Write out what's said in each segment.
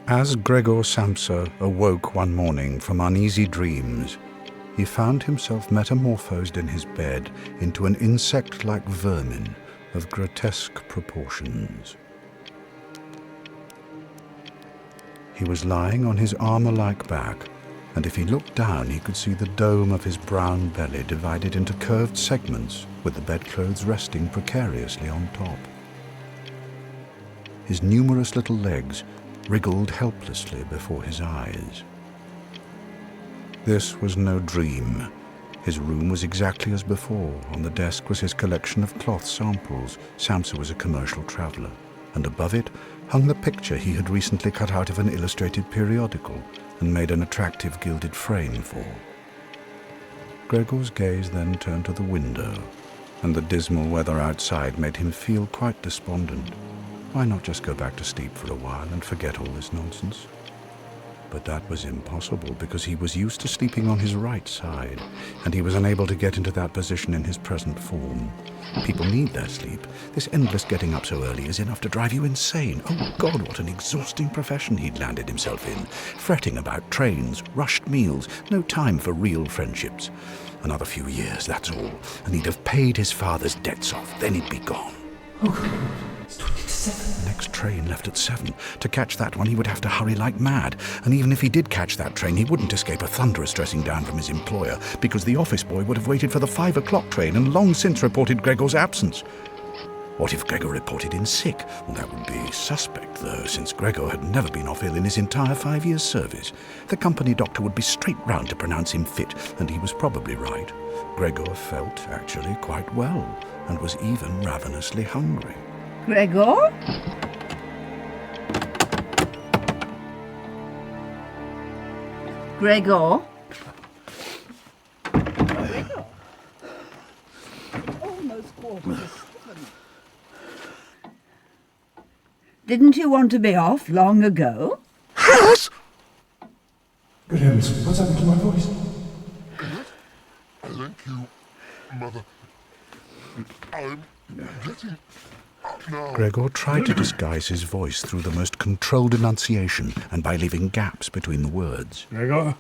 As Gregor Samsa awoke one morning from uneasy dreams, he found himself metamorphosed in his bed into an insect-like vermin of grotesque proportions. He was lying on his armor-like back, and if he looked down he could see the dome of his brown belly divided into curved segments, with the bedclothes resting precariously on top. His numerous little legs wriggled helplessly before his eyes. This was no dream. His room was exactly as before. On the desk was his collection of cloth samples. Samsa was a commercial traveler, and above it hung the picture he had recently cut out of an illustrated periodical and made an attractive gilded frame for. Gregor's gaze then turned to the window, and the dismal weather outside made him feel quite despondent. Why not just go back to sleep for a while and forget all this nonsense? But that was impossible, because he was used to sleeping on his right side, and he was unable to get into that position in his present form. People need their sleep. This endless getting up so early is enough to drive you insane. Oh God, what an exhausting profession he'd landed himself in. Fretting about trains, rushed meals, no time for real friendships. Another few years, that's all, and he'd have paid his father's debts off. Then he'd be gone. Oh, it's 20 to 7. The next train left at 7. To catch that one, he would have to hurry like mad. And even if he did catch that train, he wouldn't escape a thunderous dressing down from his employer, because the office boy would have waited for the 5 o'clock train and long since reported Gregor's absence. What if Gregor reported in sick? Well, that would be suspect, though, since Gregor had never been off ill in his entire 5 years' service. The company doctor would be straight round to pronounce him fit, and he was probably right. Gregor felt, actually, quite well, and was even ravenously hungry. Gregor? Gregor? Gregor? Almost quarter to 7. Didn't you want to be off long ago? Yes! Good heavens, what's happened to my voice? Thank you, Mother. I'm getting up now. Gregor tried to disguise his voice through the most controlled enunciation and by leaving gaps between the words. Gregor?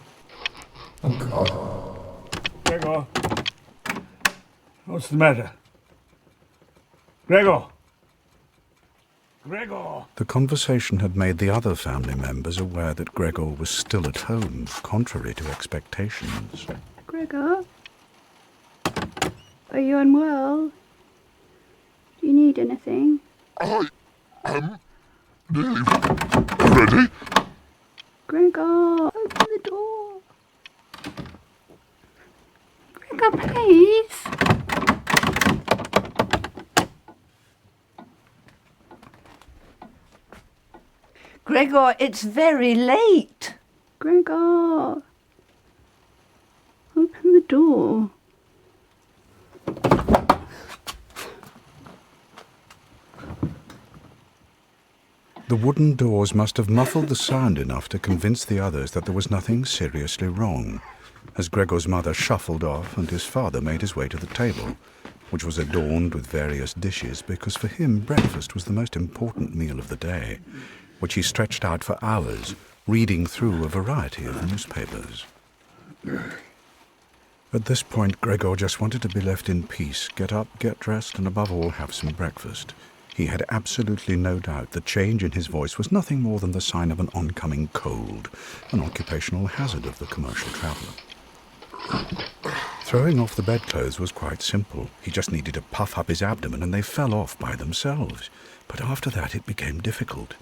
Oh, God. Gregor? What's the matter? Gregor? Gregor! The conversation had made the other family members aware that Gregor was still at home, contrary to expectations. Gregor? Are you unwell? Do you need anything? I am nearly ready. Gregor, open the door. Gregor, please. Gregor, it's very late. Gregor! Open the door. The wooden doors must have muffled the sound enough to convince the others that there was nothing seriously wrong, as Gregor's mother shuffled off and his father made his way to the table, which was adorned with various dishes because for him breakfast was the most important meal of the day, which he stretched out for hours, reading through a variety of newspapers. At this point, Gregor just wanted to be left in peace, get up, get dressed, and above all, have some breakfast. He had absolutely no doubt the change in his voice was nothing more than the sign of an oncoming cold, an occupational hazard of the commercial traveller. Throwing off the bedclothes was quite simple. He just needed to puff up his abdomen and they fell off by themselves. But after that it became difficult.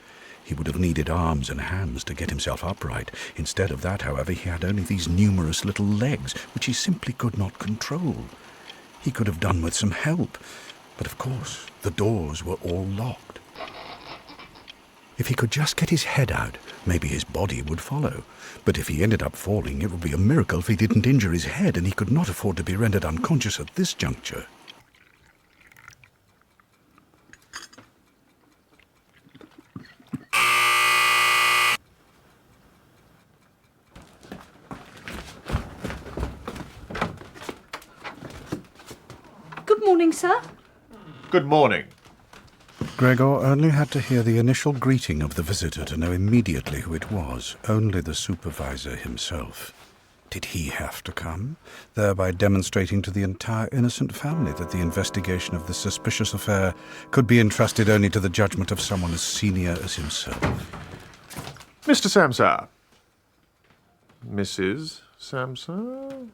He would have needed arms and hands to get himself upright. Instead of that, however, he had only these numerous little legs, which he simply could not control. He could have done with some help, but of course the doors were all locked. If he could just get his head out, maybe his body would follow. But if he ended up falling, it would be a miracle if he didn't injure his head, and he could not afford to be rendered unconscious at this juncture. Good morning, sir. Good morning. Gregor only had to hear the initial greeting of the visitor to know immediately who it was, only the supervisor himself. Did he have to come, thereby demonstrating to the entire innocent family that the investigation of this suspicious affair could be entrusted only to the judgment of someone as senior as himself? Mr. Samsa. Mrs. Samsa?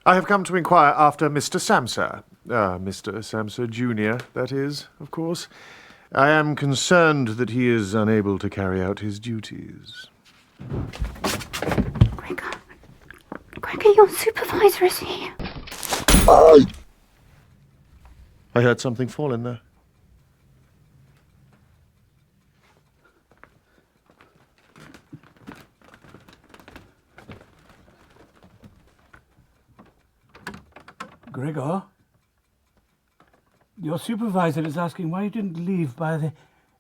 I have come to inquire after Mr. Samsa. Mr. Samsa Jr., that is, of course. I am concerned that he is unable to carry out his duties. Gregor, your supervisor is here. I heard something fall in there. Gregor, your supervisor is asking why you didn't leave by the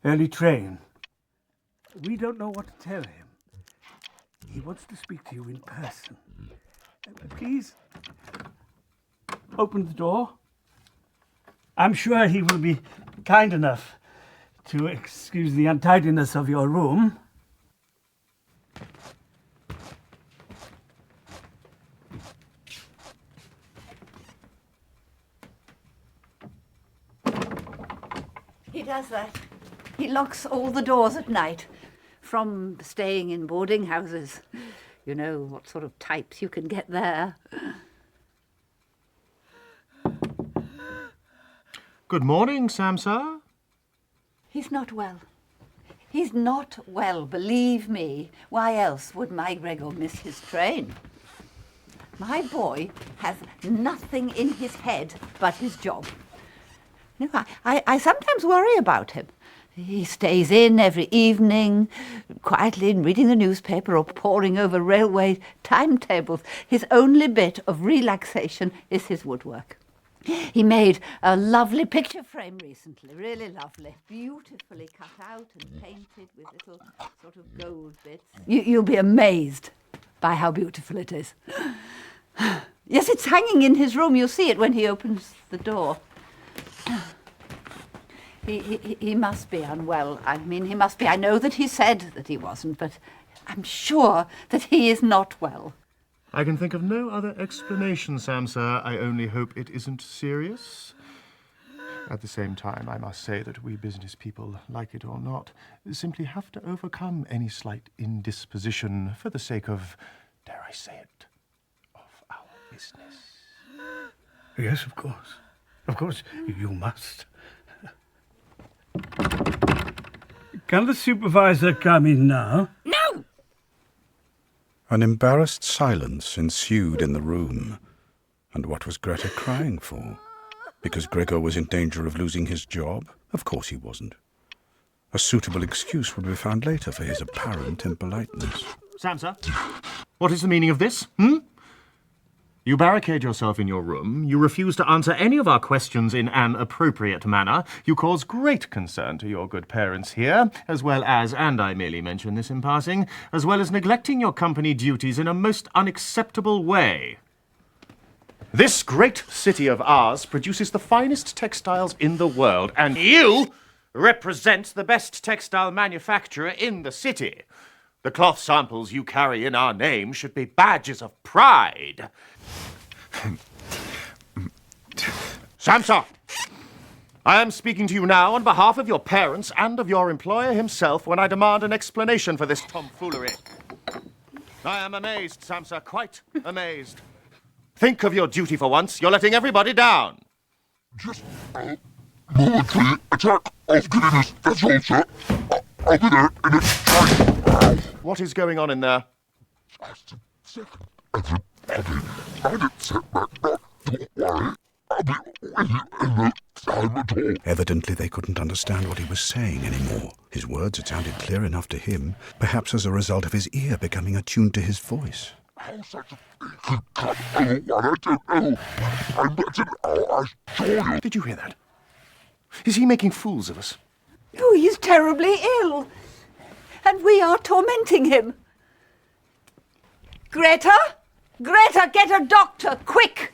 early train. We don't know what to tell him. He wants to speak to you in person. Please, open the door. I'm sure he will be kind enough to excuse the untidiness of your room. He does that. He locks all the doors at night, from staying in boarding houses. You know what sort of types you can get there. Good morning, Samsa. He's not well. He's not well, believe me. Why else would my Gregor miss his train? My boy has nothing in his head but his job. You know, I sometimes worry about him. He stays in every evening, quietly reading the newspaper or poring over railway timetables. His only bit of relaxation is his woodwork. He made a lovely picture frame recently, really lovely, beautifully cut out and painted with little sort of gold bits. You'll be amazed by how beautiful it is. Yes, it's hanging in his room. You'll see it when he opens the door. He must be unwell. I mean, he must be. I know that he said that he wasn't, but I'm sure that he is not well. I can think of no other explanation, Samsa. I only hope it isn't serious. At the same time, I must say that we business people, like it or not, simply have to overcome any slight indisposition for the sake of, dare I say it, of our business. Yes, of course. Of course, you must. Can the supervisor come in now? No! An embarrassed silence ensued in the room. And what was Greta crying for? Because Gregor was in danger of losing his job? Of course he wasn't. A suitable excuse would be found later for his apparent impoliteness. Samsa, what is the meaning of this? You barricade yourself in your room, you refuse to answer any of our questions in an appropriate manner, you cause great concern to your good parents here, as well as, and I merely mention this in passing, as well as neglecting your company duties in a most unacceptable way. This great city of ours produces the finest textiles in the world, and you represent the best textile manufacturer in the city. The cloth samples you carry in our name should be badges of pride. Samsa, I am speaking to you now on behalf of your parents and of your employer himself when I demand an explanation for this tomfoolery. I am amazed, Samsa, quite amazed. Think of your duty for once. You're letting everybody down. Just a momentary attack of giddiness, that's all, sir. I'll be there in a time. What is going on in there? Just a second, Edward. I didn't sit back, don't worry. I'll be with you in no time at all. Evidently they couldn't understand what he was saying anymore. His words had sounded clear enough to him, perhaps as a result of his ear becoming attuned to his voice. How such a thing could come anyone, I don't know. I'm better now, I assure you. Did you hear that? Is he making fools of us? Oh, he's terribly ill. And we are tormenting him. Greta? Greta, get a doctor, quick!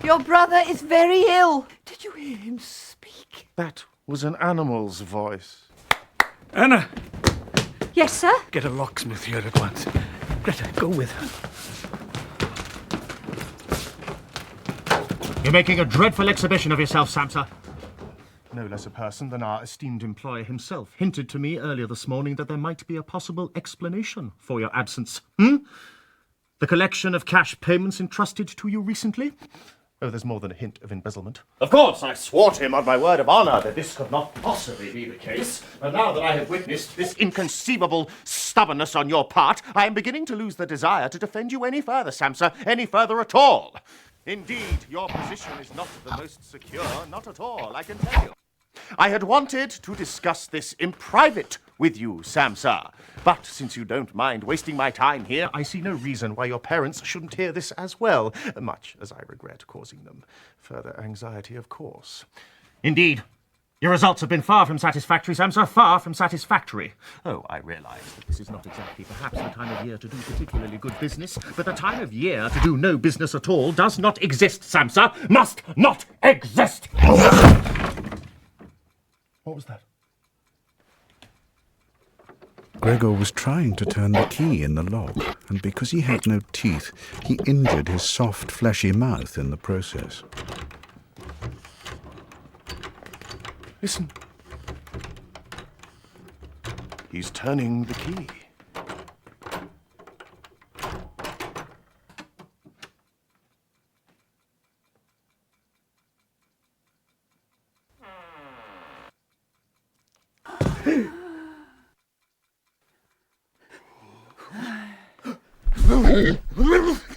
Your brother is very ill. Did you hear him speak? That was an animal's voice. Anna, Yes, sir? get a locksmith here at once. Greta, go with her. You're making a dreadful exhibition of yourself, Samsa. No less a person than our esteemed employer himself hinted to me earlier this morning that there might be a possible explanation for your absence. The collection of cash payments entrusted to you recently? Oh, there's more than a hint of embezzlement. Of course, I swore to him on my word of honor that this could not possibly be the case. But now that I have witnessed this inconceivable stubbornness on your part, I am beginning to lose the desire to defend you any further, Samsa, any further at all. Indeed, your position is not the most secure, not at all, I can tell you. I had wanted to discuss this in private with you, Samsa. But since you don't mind wasting my time here, I see no reason why your parents shouldn't hear this as well, much as I regret causing them further anxiety, of course. Indeed, your results have been far from satisfactory, Samsa, far from satisfactory. Oh, I realize that this is not exactly perhaps the time of year to do particularly good business, but the time of year to do no business at all does not exist, Samsa, must not exist! What was that? Gregor was trying to turn the key in the lock, and because he had no teeth, he injured his soft, fleshy mouth in the process. Listen. He's turning the key.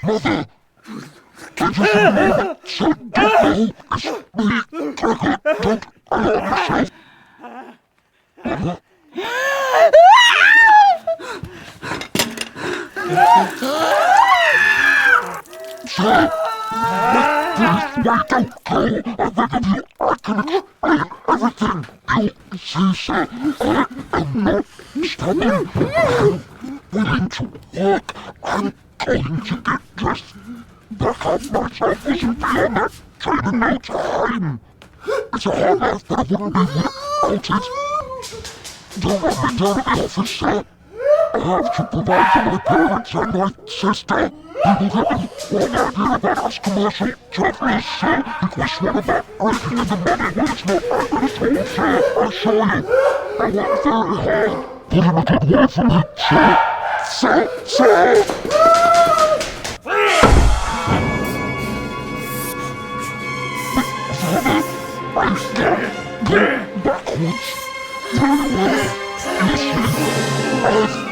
Mother! Don't you see me? So don't know. It's me, Gregor. Don't alarm yourself. Mother? Sir! Please, wait, don't go. I beg of you. I can explain everything. You see, sir, I am not stubborn. I am willing to work. I'm going to get dressed. Back up myself isn't beyond that. Trading no time. It's a hard life, but I wouldn't be without it. Don't let me down at the office, sir. I have to provide for my parents and my sister. People get me one idea about us commercial travelers, sir. Because one about breaking in the money when it's not accurate at all, sir. I assure you. I work very hard. Put in a good word for me, sir. Sir! I'm stuck. Go backwards. Turn away. Listen.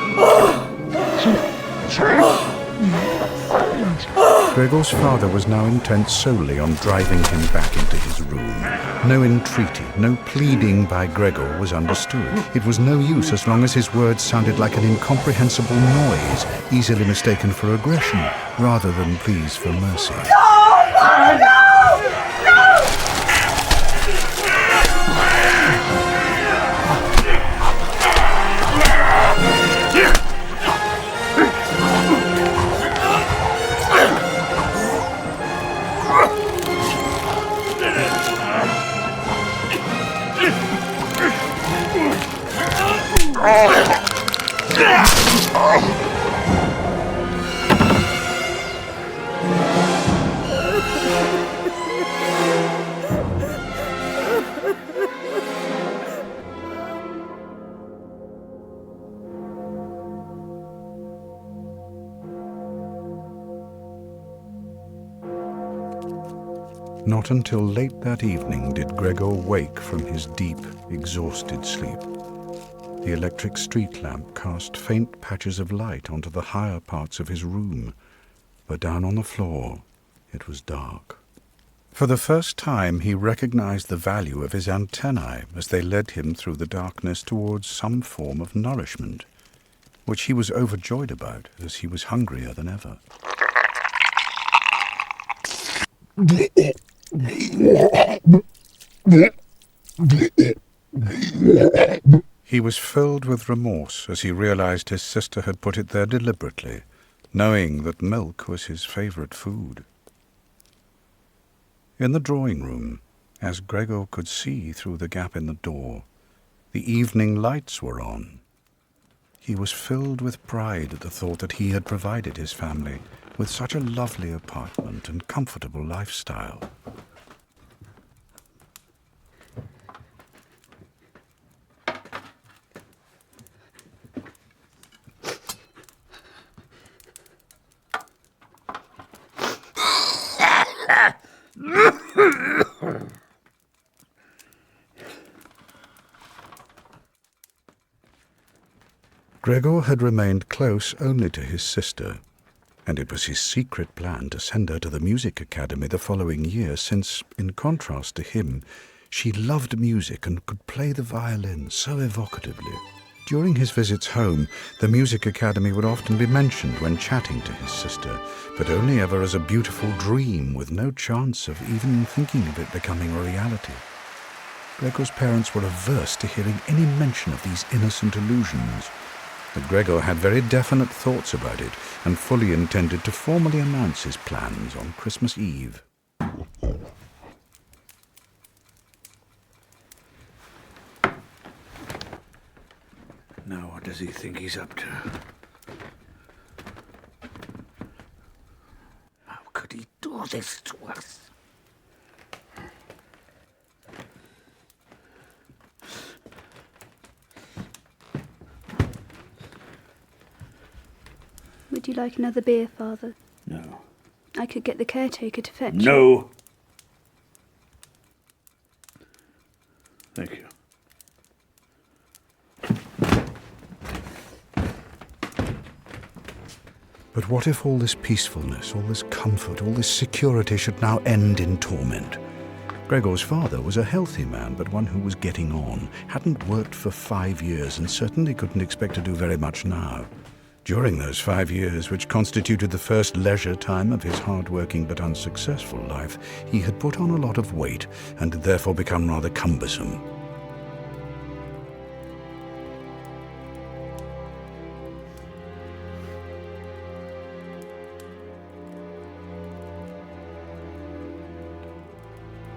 Gregor's father was now intent solely on driving him back into his room. No entreaty, no pleading by Gregor was understood. It was no use as long as his words sounded like an incomprehensible noise, easily mistaken for aggression, rather than pleas for mercy. Not until late that evening did Gregor wake from his deep, exhausted sleep. The electric street lamp cast faint patches of light onto the higher parts of his room, but down on the floor it was dark. For the first time he recognized the value of his antennae as they led him through the darkness towards some form of nourishment, which he was overjoyed about as he was hungrier than ever. He was filled with remorse as he realized his sister had put it there deliberately, knowing that milk was his favorite food. In the drawing room, as Gregor could see through the gap in the door, the evening lights were on. He was filled with pride at the thought that he had provided his family with such a lovely apartment and comfortable lifestyle. Gregor had remained close only to his sister, and it was his secret plan to send her to the music academy the following year, since, in contrast to him, she loved music and could play the violin so evocatively. During his visits home, the music academy would often be mentioned when chatting to his sister, but only ever as a beautiful dream with no chance of even thinking of it becoming a reality. Gregor's parents were averse to hearing any mention of these innocent illusions, but Gregor had very definite thoughts about it and fully intended to formally announce his plans on Christmas Eve. Now what does he think he's up to? How could he do this to us? Would you like another beer, Father? No. I could get the caretaker to fetch you. No! Thank you. But what if all this peacefulness, all this comfort, all this security should now end in torment? Gregor's father was a healthy man, but one who was getting on, hadn't worked for 5 years, and certainly couldn't expect to do very much now. During those 5 years, which constituted the first leisure time of his hard-working but unsuccessful life, he had put on a lot of weight and had therefore become rather cumbersome.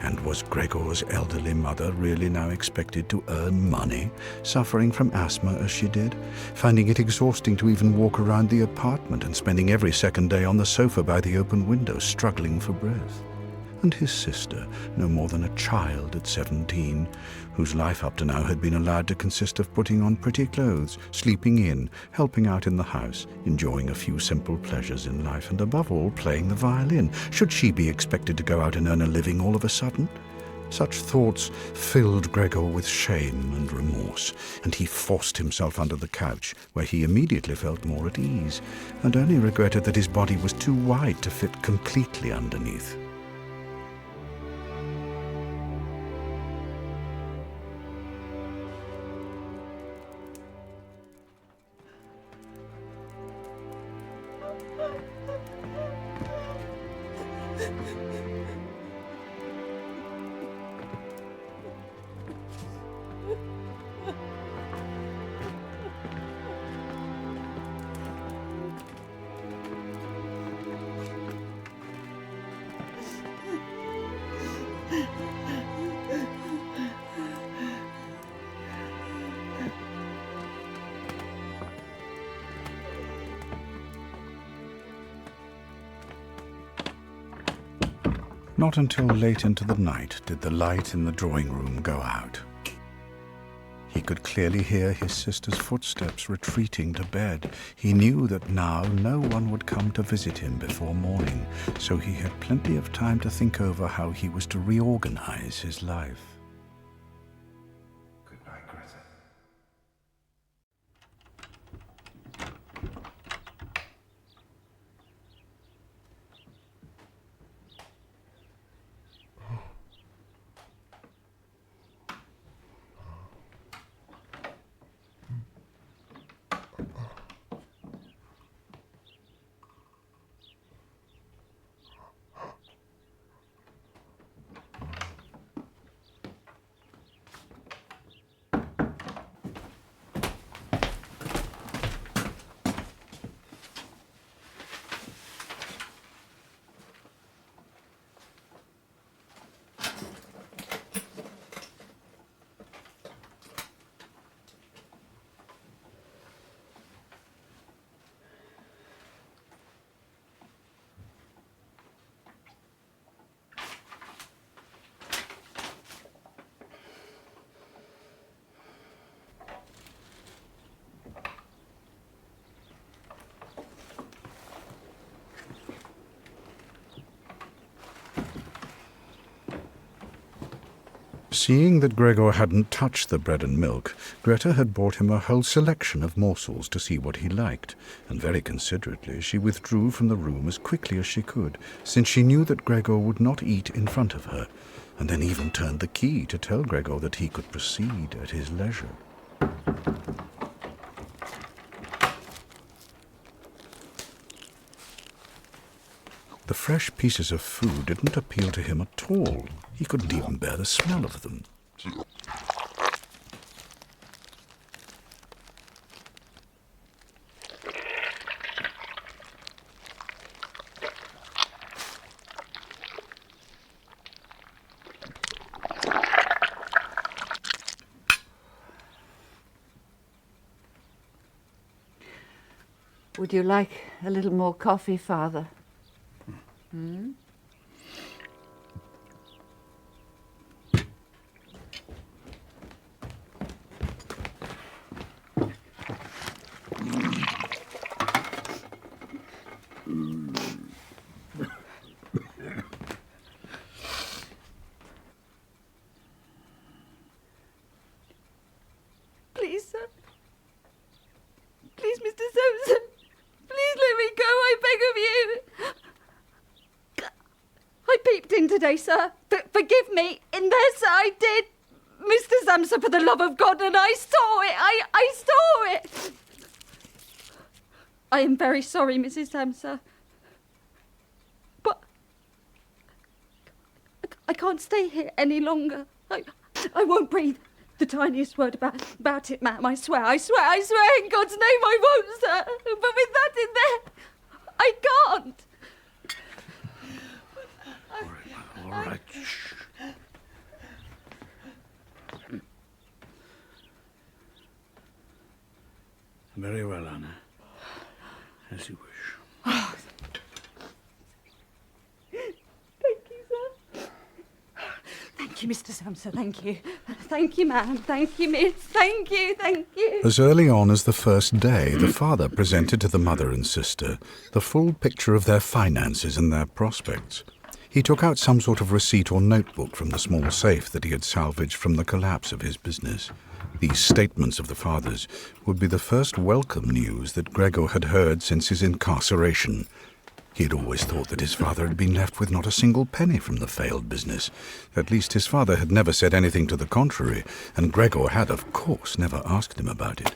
And was Gregor's elderly mother really now expected to earn money, suffering from asthma as she did, finding it exhausting to even walk around the apartment and spending every second day on the sofa by the open window, struggling for breath? And his sister, no more than a child at 17, whose life up to now had been allowed to consist of putting on pretty clothes, sleeping in, helping out in the house, enjoying a few simple pleasures in life, and above all, playing the violin. Should she be expected to go out and earn a living all of a sudden? Such thoughts filled Gregor with shame and remorse, and he forced himself under the couch, where he immediately felt more at ease, and only regretted that his body was too wide to fit completely underneath. Not until late into the night did the light in the drawing room go out. He could clearly hear his sister's footsteps retreating to bed. He knew that now no one would come to visit him before morning, so he had plenty of time to think over how he was to reorganize his life. Good night, Greta. Seeing that Gregor hadn't touched the bread and milk, Greta had brought him a whole selection of morsels to see what he liked, and very considerately she withdrew from the room as quickly as she could, since she knew that Gregor would not eat in front of her, and then even turned the key to tell Gregor that he could proceed at his leisure. The fresh pieces of food didn't appeal to him at all. He couldn't even bear the smell of them. Would you like a little more coffee, Father? Hmm? Please, sir. Please, Mr. Sampson. Please let me go, I beg of you. I peeped in today, sir. Forgive me. In there, sir, I did. Mr. Sampson, for the love of God, and I saw it. I saw it. I am very sorry, Mrs. Sampson. But I can't stay here any longer. I won't breathe the tiniest word about it, ma'am. I swear, in God's name I won't, sir. But with that in there, I can't. All right. Shh. Very well, Anna. As you wish. Thank you, sir. Thank you, Mr. Sampson. Thank you. Thank you, ma'am. Thank you, miss. Thank you. As early on as the first day, the father presented to the mother and sister the full picture of their finances and their prospects. He took out some sort of receipt or notebook from the small safe that he had salvaged from the collapse of his business. These statements of the father's would be the first welcome news that Gregor had heard since his incarceration. He had always thought that his father had been left with not a single penny from the failed business. At least his father had never said anything to the contrary, and Gregor had, of course, never asked him about it.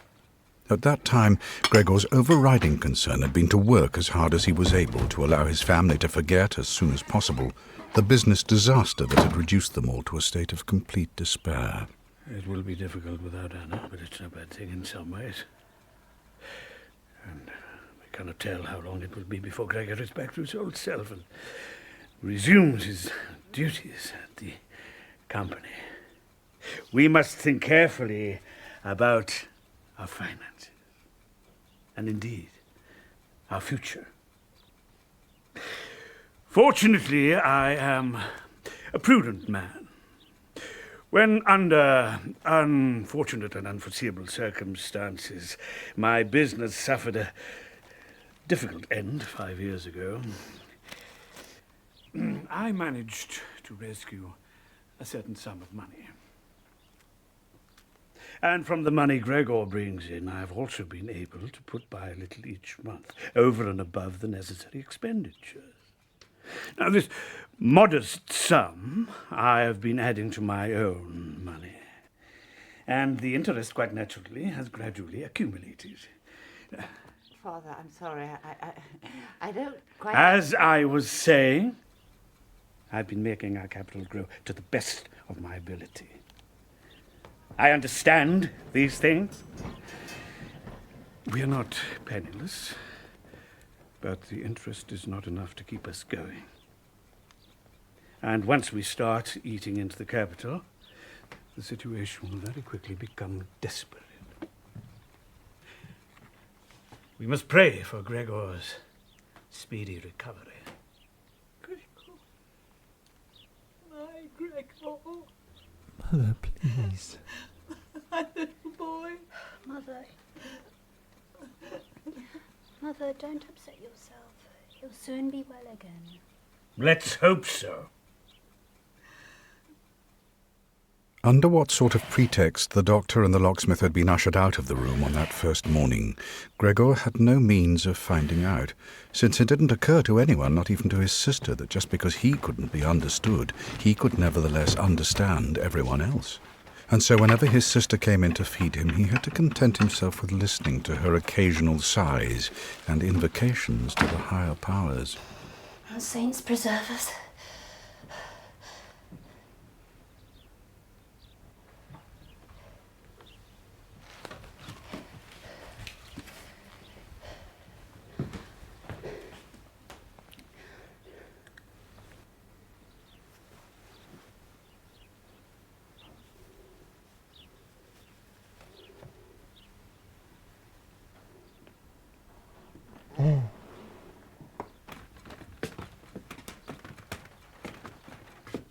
At that time, Gregor's overriding concern had been to work as hard as he was able to allow his family to forget as soon as possible the business disaster that had reduced them all to a state of complete despair. It will be difficult without Anna, but it's no bad thing in some ways. And we cannot tell how long it will be before Gregor is back to his old self and resumes his duties at the company. We must think carefully about our finances, and indeed, our future. Fortunately, I am a prudent man. When under unfortunate and unforeseeable circumstances, my business suffered a difficult end 5 years ago, I managed to rescue a certain sum of money. And from the money Gregor brings in, I have also been able to put by a little each month, over and above the necessary expenditures. Now, this modest sum I have been adding to my own money, and the interest, quite naturally, has gradually accumulated. Father, I'm sorry, I don't quite... As I was saying, I've been making our capital grow to the best of my ability. I understand these things. We are not penniless, but the interest is not enough to keep us going. And once we start eating into the capital, the situation will very quickly become desperate. We must pray for Gregor's speedy recovery. Gregor. My Gregor. Mother, please. My little boy. Mother. Mother, don't upset yourself. He'll soon be well again. Let's hope so. Under what sort of pretext the doctor and the locksmith had been ushered out of the room on that first morning, Gregor had no means of finding out, since it didn't occur to anyone, not even to his sister, that just because he couldn't be understood, he could nevertheless understand everyone else. And so whenever his sister came in to feed him, he had to content himself with listening to her occasional sighs and invocations to the higher powers. Oh, saints preserve us.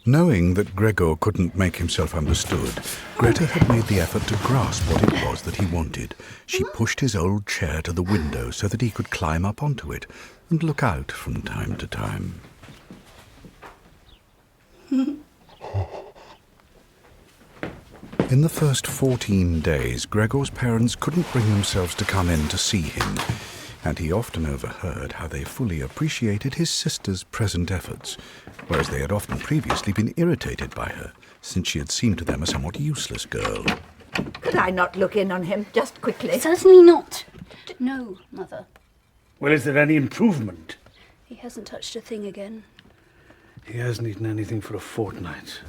Knowing that Gregor couldn't make himself understood, Greta had made the effort to grasp what it was that he wanted. She pushed his old chair to the window so that he could climb up onto it and look out from time to time. In the first 14 days, Gregor's parents couldn't bring themselves to come in to see him, and he often overheard how they fully appreciated his sister's present efforts, whereas they had often previously been irritated by her, since she had seemed to them a somewhat useless girl. Could I not look in on him, just quickly? Certainly not. No, Mother. Well, is there any improvement? He hasn't touched a thing again. He hasn't eaten anything for a fortnight.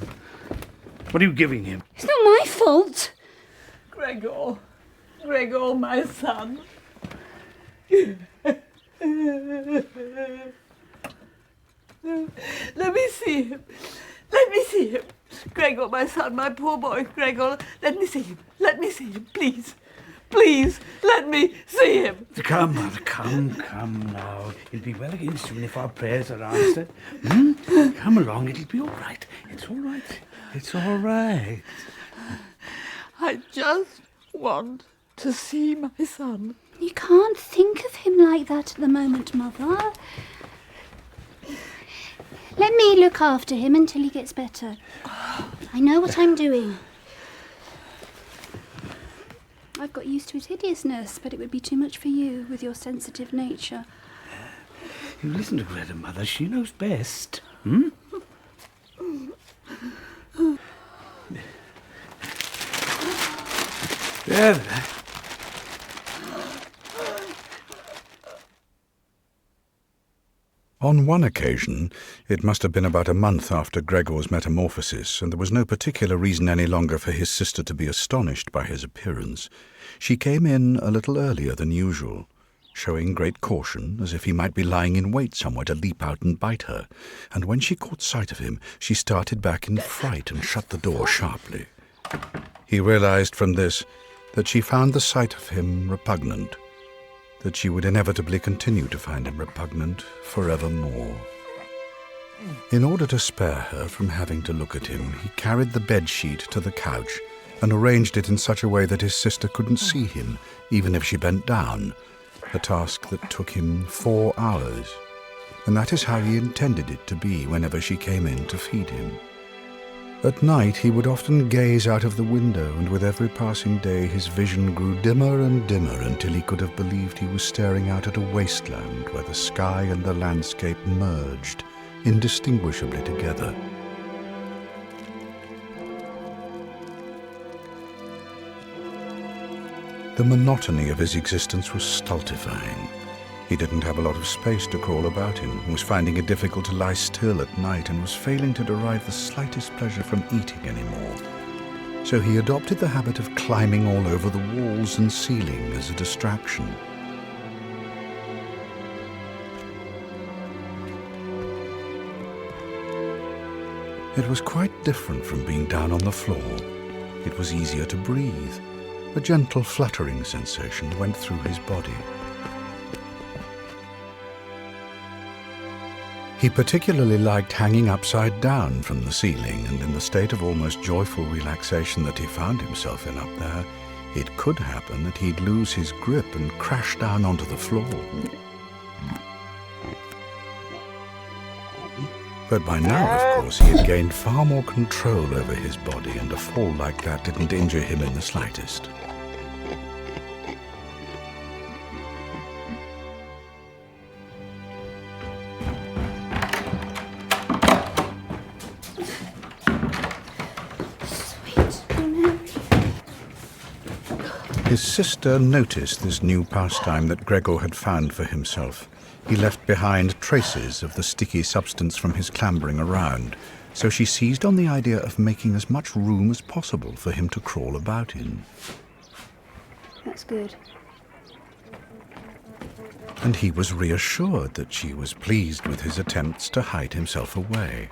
What are you giving him? It's not my fault. Gregor. Gregor, my son. Let me see him. Let me see him. Gregor, my son, my poor boy, Gregor. Let me see him. Let me see him, please. Please, let me see him. Come, Mother, come now. He'll be well again soon if our prayers are answered. Come along, it'll be all right. It's all right. It's all right. I just want to see my son. You can't think of him like that at the moment, Mother. Let me look after him until he gets better. I know what I'm doing. I've got used to his hideousness, but it would be too much for you with your sensitive nature. You listen to Greta, Mother. She knows best. Hmm? There. On one occasion, it must have been about a month after Gregor's metamorphosis, and there was no particular reason any longer for his sister to be astonished by his appearance, she came in a little earlier than usual, showing great caution, as if he might be lying in wait somewhere to leap out and bite her, and when she caught sight of him, she started back in fright and shut the door sharply. He realized from this that she found the sight of him repugnant, that she would inevitably continue to find him repugnant forevermore. In order to spare her from having to look at him, he carried the bedsheet to the couch and arranged it in such a way that his sister couldn't see him, even if she bent down, a task that took him 4 hours. And that is how he intended it to be whenever she came in to feed him. At night he would often gaze out of the window, and with every passing day his vision grew dimmer and dimmer until he could have believed he was staring out at a wasteland where the sky and the landscape merged indistinguishably together. The monotony of his existence was stultifying. He didn't have a lot of space to crawl about in, was finding it difficult to lie still at night, and was failing to derive the slightest pleasure from eating anymore. So he adopted the habit of climbing all over the walls and ceiling as a distraction. It was quite different from being down on the floor. It was easier to breathe. A gentle fluttering sensation went through his body. He particularly liked hanging upside down from the ceiling, and in the state of almost joyful relaxation that he found himself in up there, it could happen that he'd lose his grip and crash down onto the floor. But by now, of course, he had gained far more control over his body, and a fall like that didn't injure him in the slightest. His sister noticed this new pastime that Gregor had found for himself. He left behind traces of the sticky substance from his clambering around, so she seized on the idea of making as much room as possible for him to crawl about in. That's good. And he was reassured that she was pleased with his attempts to hide himself away.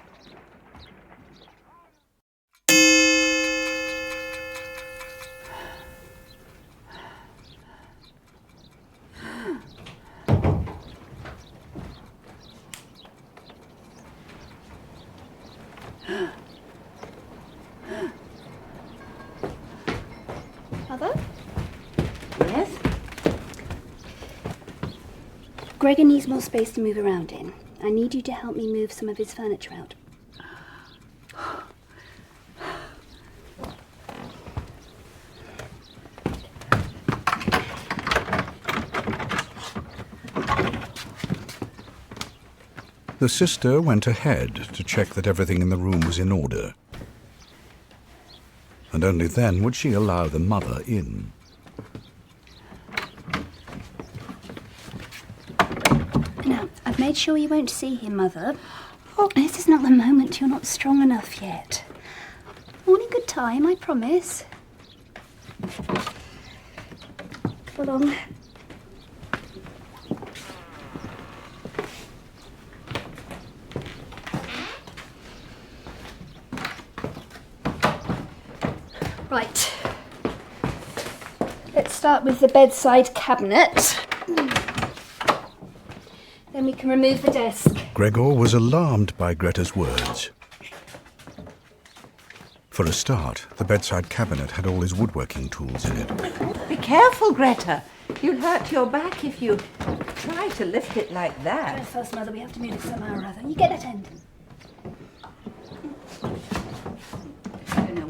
Mother? Yes? Gregor needs more space to move around in. I need you to help me move some of his furniture out. The sister went ahead to check that everything in the room was in order. And only then would she allow the mother in. Now, I've made sure you won't see him, Mother. Oh, this is not the moment. You're not strong enough yet. All in good time, I promise. Come along. Right. Let's start with the bedside cabinet. Then we can remove the desk. Gregor was alarmed by Greta's words. For a start, the bedside cabinet had all his woodworking tools in it. Be careful, Greta. You'll hurt your back if you try to lift it like Go that. first, Mother. We have to move it somehow or other. You get that end.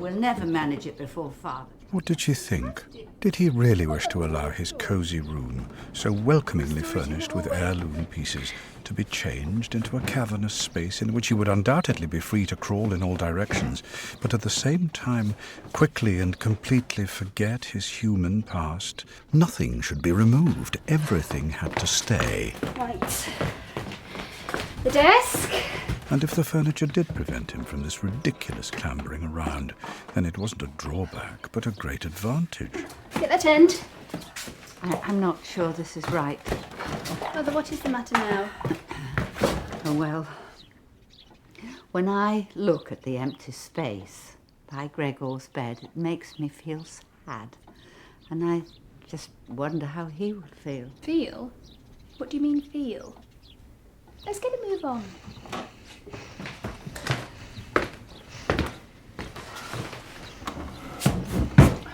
will never manage it before Father. What did she think? Did he really wish to allow his cosy room, so welcomingly furnished with heirloom pieces, to be changed into a cavernous space in which he would undoubtedly be free to crawl in all directions, but at the same time quickly and completely forget his human past? Nothing should be removed. Everything had to stay. Right. The desk. And if the furniture did prevent him from this ridiculous clambering around, then it wasn't a drawback, but a great advantage. Get that end. I'm not sure this is right. Mother, what is the matter now? Oh, well, when I look at the empty space by Gregor's bed, it makes me feel sad. And I just wonder how he would feel. Feel? What do you mean, feel? Let's get a move on.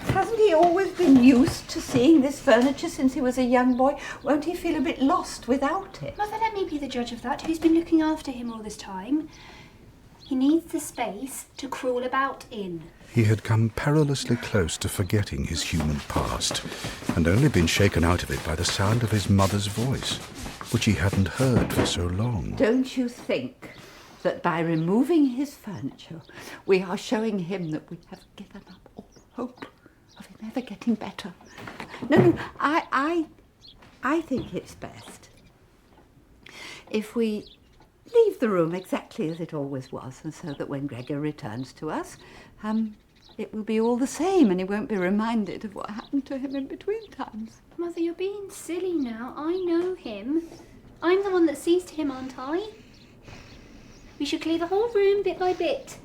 Hasn't he always been used to seeing this furniture since he was a young boy? Won't he feel a bit lost without it? Mother, let me be the judge of that. Who's been looking after him all this time? He needs the space to crawl about in. He had come perilously close to forgetting his human past, and only been shaken out of it by the sound of his mother's voice, which he hadn't heard for so long. Don't you think that by removing his furniture, we are showing him that we have given up all hope of him ever getting better? No, I think it's best if we leave the room exactly as it always was, and so that when Gregor returns to us, it will be all the same, and he won't be reminded of what happened to him in between times. Mother, you're being silly now. I know him. I'm the one that sees to him, aren't I? We should clear the whole room bit by bit.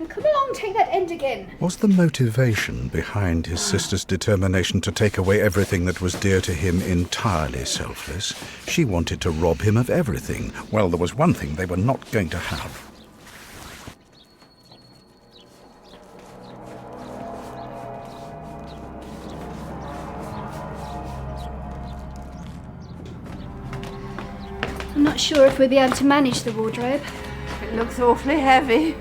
Now come along, take that end again. Was the motivation behind his sister's determination to take away everything that was dear to him entirely selfless? She wanted to rob him of everything. Well, there was one thing they were not going to have. I'm not sure if we'll be able to manage the wardrobe. It looks awfully heavy.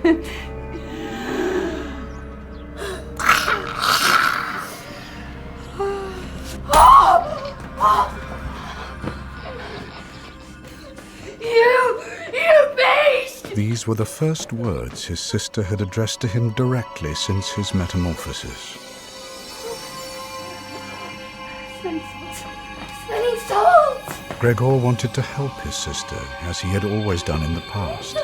You beast! These were the first words his sister had addressed to him directly since his metamorphosis. Smelling salts! Gregor wanted to help his sister, as he had always done in the past.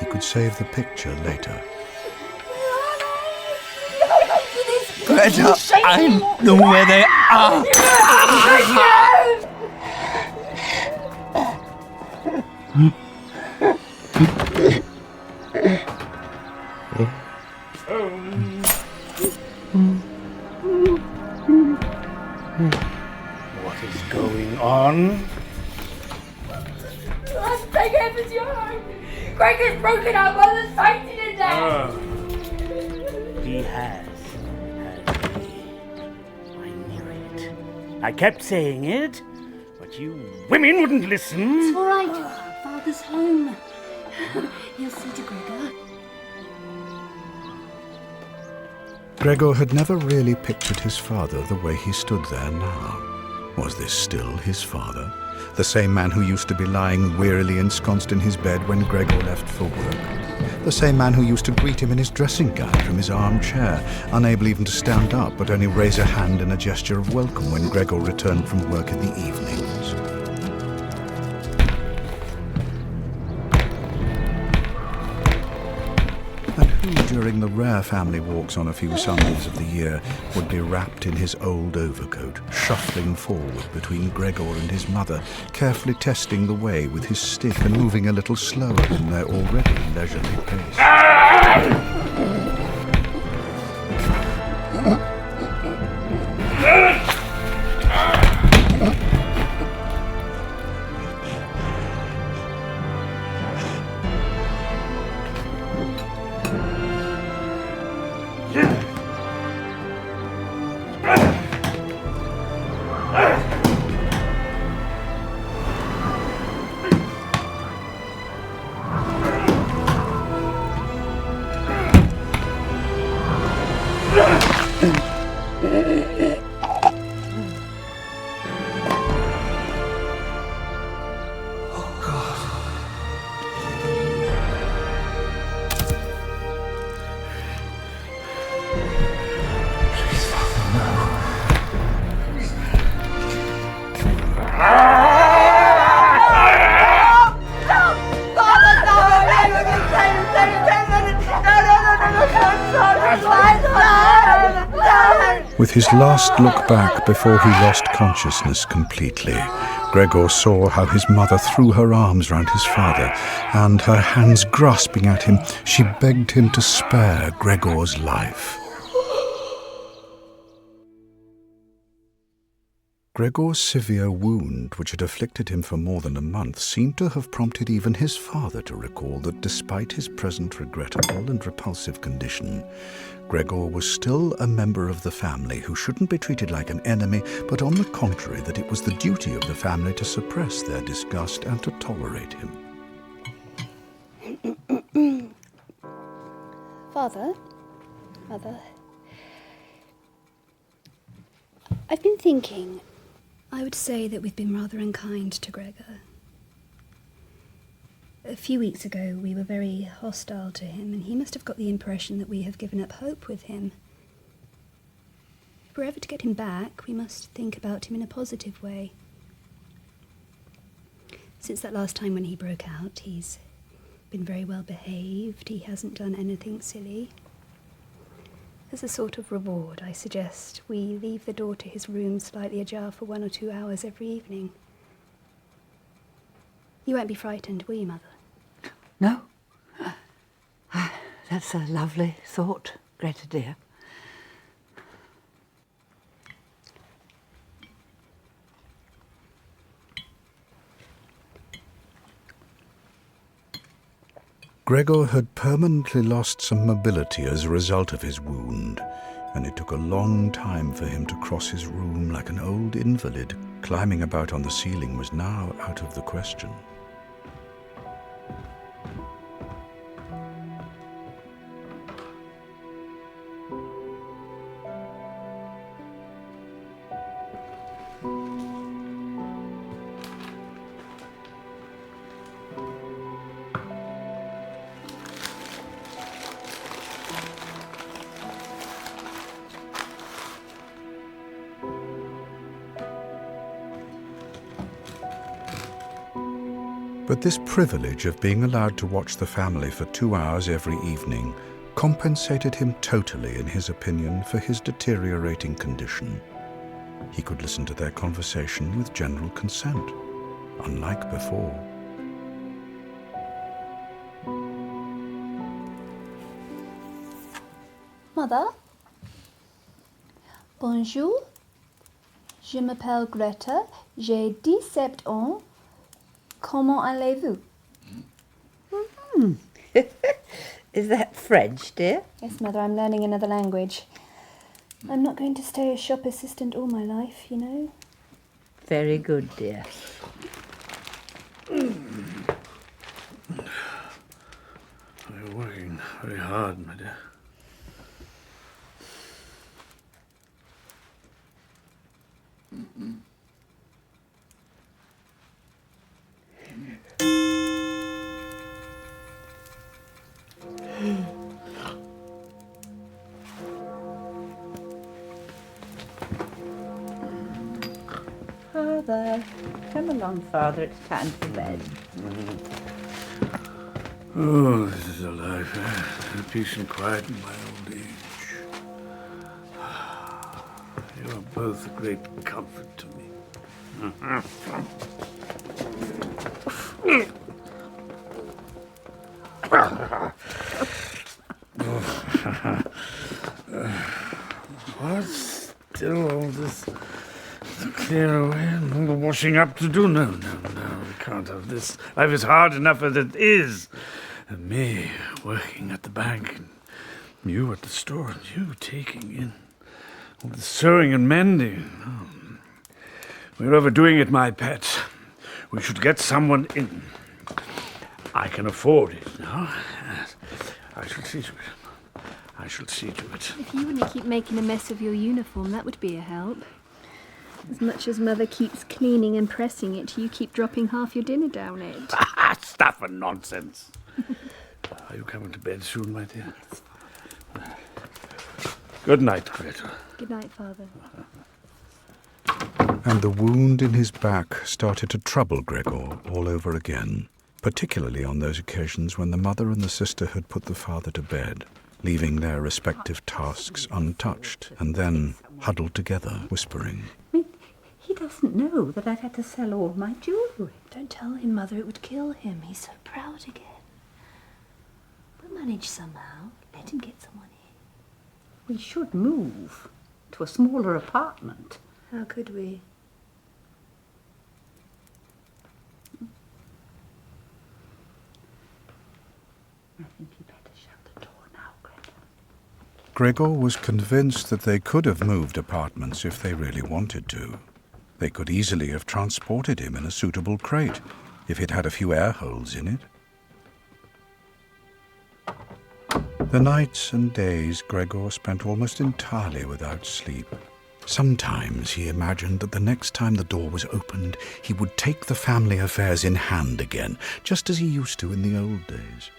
He could save the picture later. Greta, I know where they are. What is going on? Let's take heaven's your home. Gregor's broken out, mother's fighting in there. He has he? I knew it. I kept saying it, but you women wouldn't listen. It's all right. Father's home. He'll see to Gregor. Gregor had never really pictured his father the way he stood there now. Was this still his father? The same man who used to be lying wearily ensconced in his bed when Gregor left for work? The same man who used to greet him in his dressing gown from his armchair, unable even to stand up, but only raise a hand in a gesture of welcome when Gregor returned from work in the evenings? And who, during the rare family walks on a few Sundays of the year, would be wrapped in his old overcoat, shuffling forward between Gregor and his mother, carefully testing the way with his stick and moving a little slower than their already leisurely pace? With his last look back before he lost consciousness completely, Gregor saw how his mother threw her arms round his father, and her hands grasping at him, she begged him to spare Gregor's life. Gregor's severe wound, which had afflicted him for more than a month, seemed to have prompted even his father to recall that despite his present regrettable and repulsive condition, Gregor was still a member of the family who shouldn't be treated like an enemy, but on the contrary, that it was the duty of the family to suppress their disgust and to tolerate him. Father, Mother, I've been thinking. I would say that we've been rather unkind to Gregor. A few weeks ago, we were very hostile to him, and he must have got the impression that we have given up hope with him. If we're ever to get him back, we must think about him in a positive way. Since that last time when he broke out, he's been very well behaved. He hasn't done anything silly. As a sort of reward, I suggest we leave the door to his room slightly ajar for 1 or 2 hours every evening. You won't be frightened, will you, Mother? No. That's a lovely thought, Greta dear. Gregor had permanently lost some mobility as a result of his wound, and it took a long time for him to cross his room like an old invalid. Climbing about on the ceiling was now out of the question. But this privilege of being allowed to watch the family for 2 hours every evening compensated him totally, in his opinion, for his deteriorating condition. He could listen to their conversation with general consent, unlike before. Mother? Bonjour. Je m'appelle Greta. J'ai 17 ans. Comment allez-vous? Is that French, dear? Yes, Mother, I'm learning another language. I'm not going to stay as shop assistant all my life, you know. Very good, dear. You're working very hard, my dear. Father, come along, Father. It's time for bed. Oh, this is a life, eh? Peace and quiet in my old age. You are both a great comfort to me. What's still all this to clear away and all the washing up to do? No, we can't have this. Life is hard enough as it is. And me working at the bank, and you at the store, and you taking in all the sewing and mending. Oh. We're overdoing it, my pet. We should get someone in. I can afford it, no? I shall see to it. I shall see to it. If you wouldn't keep making a mess of your uniform, that would be a help. As much as Mother keeps cleaning and pressing it, you keep dropping half your dinner down it. Stuff and nonsense. Are you coming to bed soon, my dear? Good night, Greta. Good night, Father. And the wound in his back started to trouble Gregor all over again, particularly on those occasions when the mother and the sister had put the father to bed, leaving their respective tasks untouched. And then, huddled together, whispering. I mean, he doesn't know that I've had to sell all my jewellery. Don't tell him, Mother, it would kill him. He's so proud again. We'll manage somehow. Let him get some money. We should move to a smaller apartment. How could we? I think you'd better shut the door now, Greta. Gregor was convinced that they could have moved apartments if they really wanted to. They could easily have transported him in a suitable crate, if it had a few air holes in it. The nights and days Gregor spent almost entirely without sleep. Sometimes he imagined that the next time the door was opened, he would take the family affairs in hand again, just as he used to in the old days.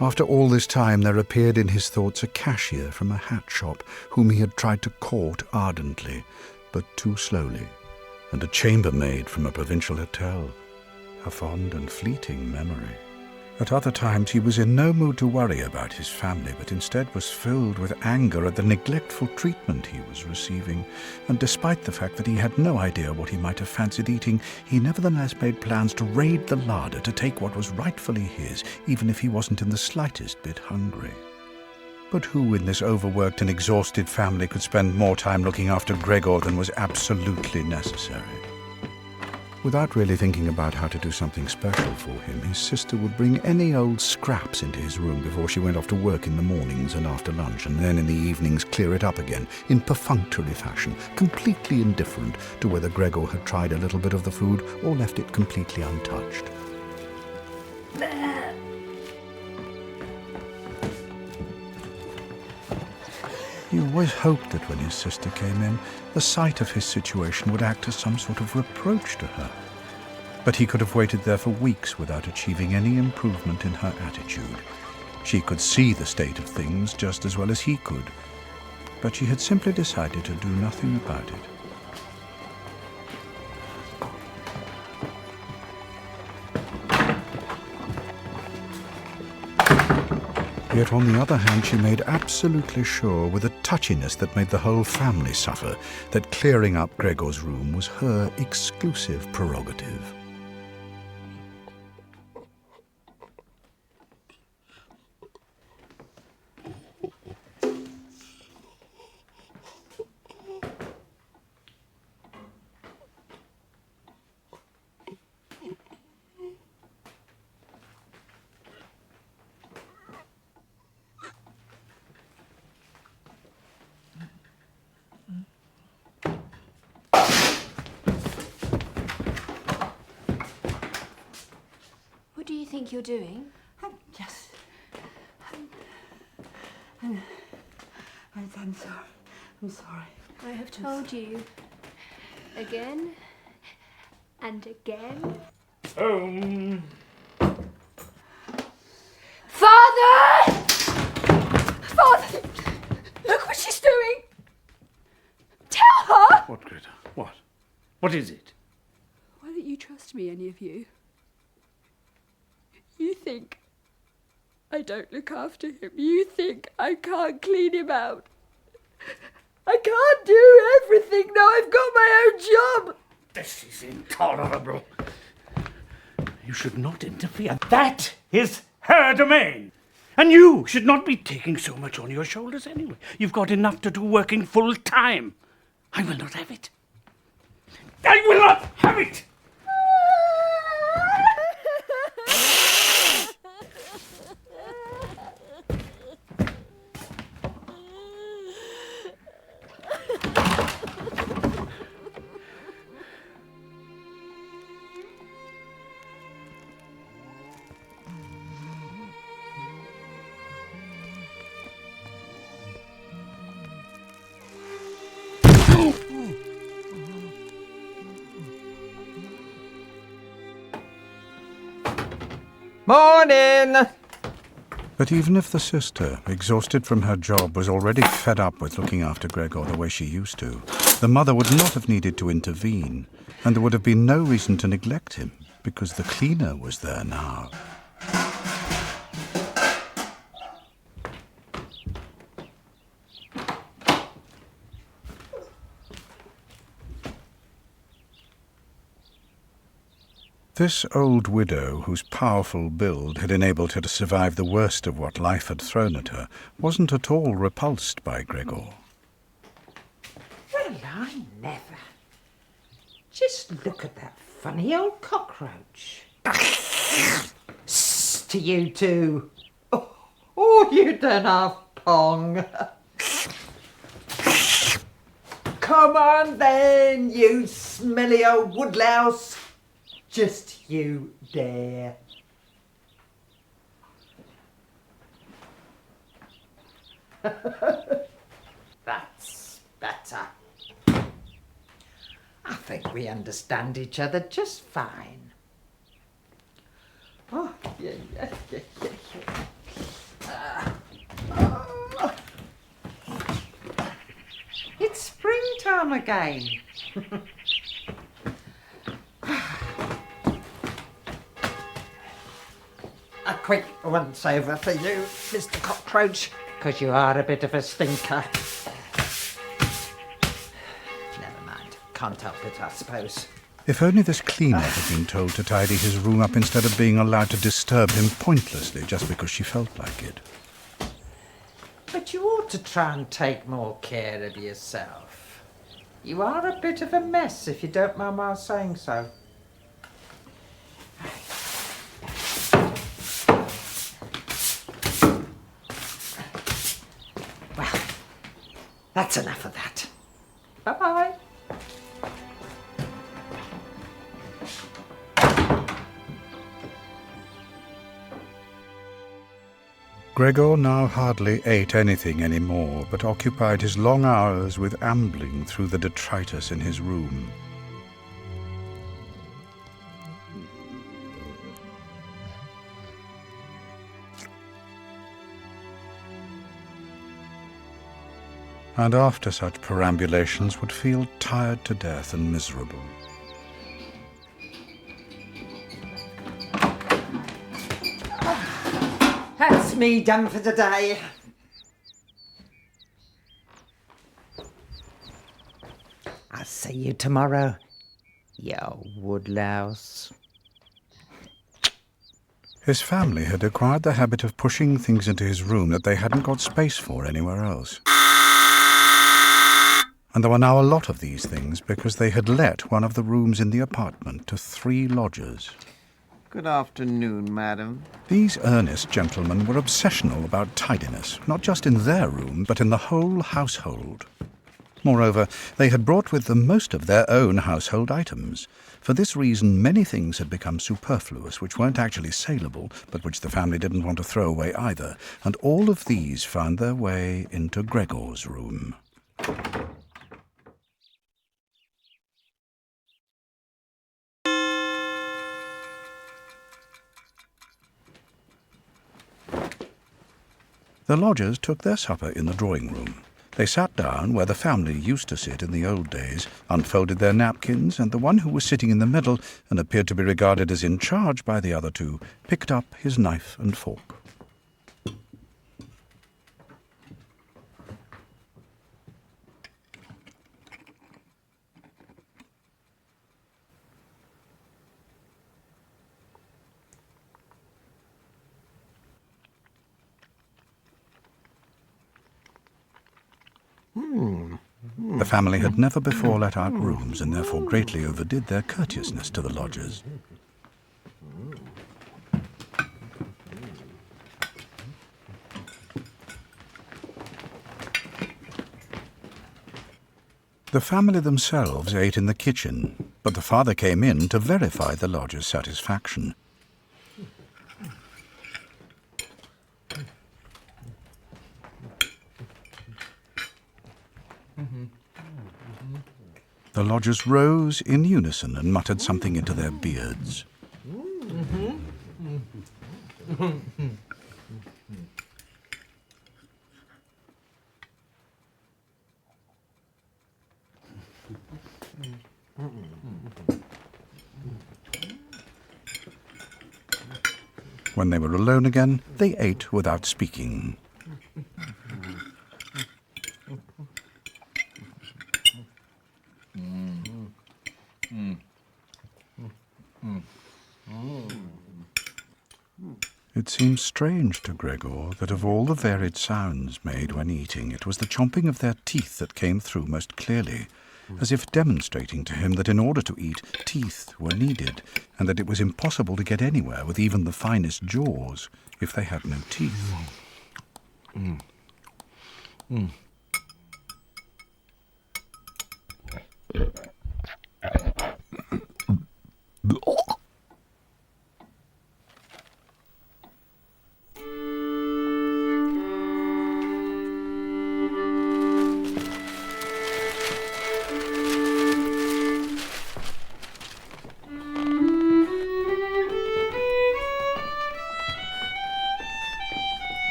After all this time, there appeared in his thoughts a cashier from a hat shop whom he had tried to court ardently, but too slowly, and a chambermaid from a provincial hotel, a fond and fleeting memory. At other times he was in no mood to worry about his family, but instead was filled with anger at the neglectful treatment he was receiving, and despite the fact that he had no idea what he might have fancied eating, he nevertheless made plans to raid the larder to take what was rightfully his, even if he wasn't in the slightest bit hungry. But who in this overworked and exhausted family could spend more time looking after Gregor than was absolutely necessary? Without really thinking about how to do something special for him, his sister would bring any old scraps into his room before she went off to work in the mornings and after lunch, and then in the evenings clear it up again, in perfunctory fashion, completely indifferent to whether Gregor had tried a little bit of the food or left it completely untouched. He always hoped that when his sister came in, the sight of his situation would act as some sort of reproach to her. But he could have waited there for weeks without achieving any improvement in her attitude. She could see the state of things just as well as he could, but she had simply decided to do nothing about it. Yet on the other hand, she made absolutely sure, with a touchiness that made the whole family suffer, that clearing up Gregor's room was her exclusive prerogative. What do you think you're doing? I'm sorry. I'm sorry. I have told you again and again. Father! Father! Look what she's doing! Tell her! What, Greta? What? What is it? Why don't you trust me, any of you? You think I don't look after him. You think I can't clean him out. I can't do everything now I've got my own job. This is intolerable. You should not interfere. That is her domain. And you should not be taking so much on your shoulders anyway. You've got enough to do working full time. I will not have it. I will not have it! Morning! But even if the sister, exhausted from her job, was already fed up with looking after Gregor the way she used to, the mother would not have needed to intervene, and there would have been no reason to neglect him, because the cleaner was there now. This old widow, whose powerful build had enabled her to survive the worst of what life had thrown at her, wasn't at all repulsed by Gregor. Well, I never. Just look at that funny old cockroach. To you too. Oh, you don't have Pong. Come on then, you smelly old woodlouse. Just you dare. That's better. I think we understand each other just fine. Oh, yeah. It's springtime again. A quick once over for you, Mr. Cockroach, because you are a bit of a stinker. Never mind, can't help it, I suppose. If only this cleaner had been told to tidy his room up instead of being allowed to disturb him pointlessly just because she felt like it. But you ought to try and take more care of yourself. You are a bit of a mess, if you don't mind my saying so. Well, that's enough of that. Bye-bye. Gregor now hardly ate anything anymore, but occupied his long hours with ambling through the detritus in his room. And after such perambulations would feel tired to death and miserable. That's me done for the day. I'll see you tomorrow, you woodlouse. His family had acquired the habit of pushing things into his room that they hadn't got space for anywhere else. And there were now a lot of these things because they had let one of the rooms in the apartment to 3 lodgers. Good afternoon, madam. These earnest gentlemen were obsessional about tidiness, not just in their room, but in the whole household. Moreover, they had brought with them most of their own household items. For this reason, many things had become superfluous, which weren't actually saleable, but which the family didn't want to throw away either, and all of these found their way into Gregor's room. The lodgers took their supper in the drawing room. They sat down where the family used to sit in the old days, unfolded their napkins, and the one who was sitting in the middle, and appeared to be regarded as in charge by the other 2, picked up his knife and fork. The family had never before let out rooms and therefore greatly overdid their courteousness to the lodgers. The family themselves ate in the kitchen, but the father came in to verify the lodgers' satisfaction. The lodgers rose in unison and muttered something into their beards. When they were alone again, they ate without speaking. It seemed strange to Gregor that of all the varied sounds made when eating, it was the chomping of their teeth that came through most clearly, as if demonstrating to him that in order to eat, teeth were needed, and that it was impossible to get anywhere with even the finest jaws if they had no teeth.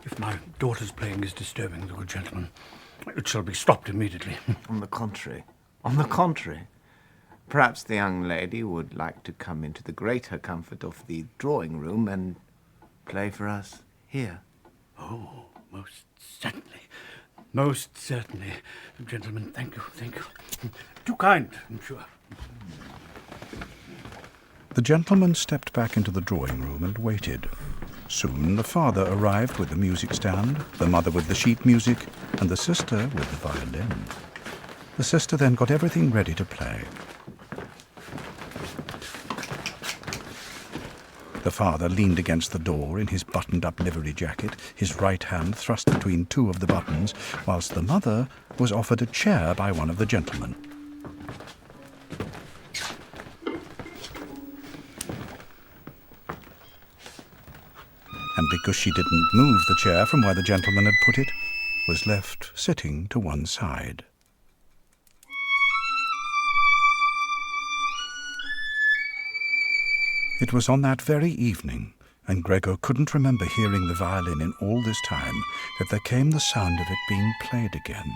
If my daughter's playing is disturbing the good gentleman, it shall be stopped immediately. On the contrary. On the contrary. Perhaps the young lady would like to come into the greater comfort of the drawing room and play for us here. Oh, most certainly. Most certainly. Gentlemen, thank you, thank you. Too kind, I'm sure. The gentleman stepped back into the drawing room and waited. Soon the father arrived with the music stand, the mother with the sheet music, and the sister with the violin. The sister then got everything ready to play. The father leaned against the door in his buttoned-up livery jacket, his right hand thrust between two of the buttons, whilst the mother was offered a chair by one of the gentlemen. And because she didn't move the chair from where the gentleman had put it, was left sitting to one side. It was on that very evening, and Gregor couldn't remember hearing the violin in all this time, that there came the sound of it being played again.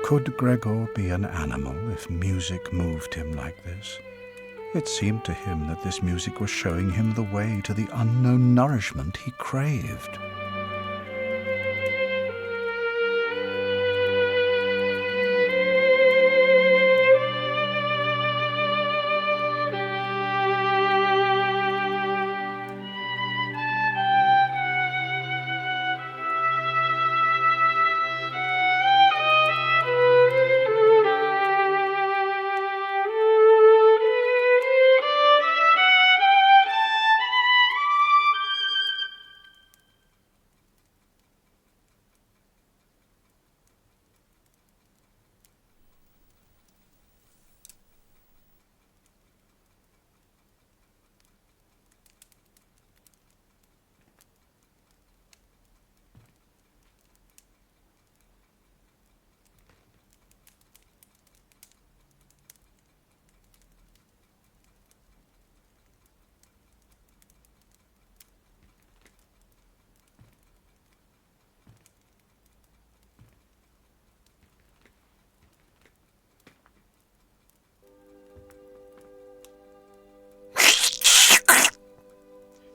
Could Gregor be an animal if music moved him like this? It seemed to him that this music was showing him the way to the unknown nourishment he craved.